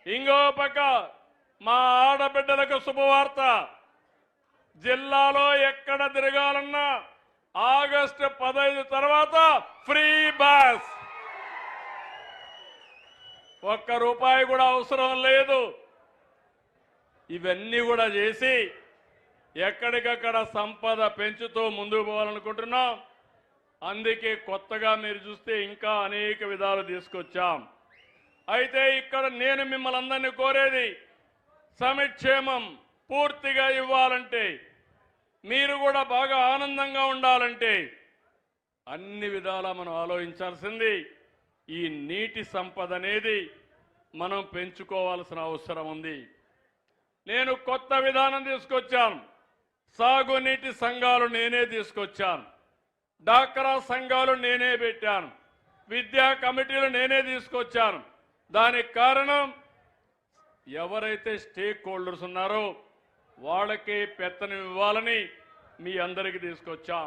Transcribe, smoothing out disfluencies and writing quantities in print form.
ఇంకో పక్క మా ఆడబిడ్డలకు శుభవార్త. జిల్లాలో ఎక్కడ తిరగాలన్నా ఆగస్టు 15 తర్వాత ఫ్రీ బస్. ఒక్క రూపాయి కూడా అవసరం లేదు. ఇవన్నీ కూడా చేసి ఎక్కడికక్కడ సంపద పెంచుతూ ముందుకు పోవాలనుకుంటున్నాం. అందుకే కొత్తగా మీరు చూస్తే ఇంకా అనేక విధాలు తీసుకొచ్చాం. అయితే ఇక్కడ నేను మిమ్మల్ని అందరినీ కోరేది, సంక్షేమం పూర్తిగా ఇవ్వాలంటే, మీరు కూడా బాగా ఆనందంగా ఉండాలంటే అన్ని విధాలా మనం ఆలోచించాల్సింది ఈ నీటి సంపద అనేది మనం పెంచుకోవాల్సిన అవసరం ఉంది. నేను కొత్త విధానం తీసుకొచ్చాను. సాగునీటి సంఘాలు నేనే తీసుకొచ్చాను. డాక్రా సంఘాలు నేనే పెట్టాను. విద్యా కమిటీలు నేనే తీసుకొచ్చాను. దానికి కారణం ఎవరైతే స్టేక్ హోల్డర్స్ ఉన్నారో వాళ్ళకే పెత్తనం ఇవ్వాలని మీ అందరికీ తీసుకొచ్చాం.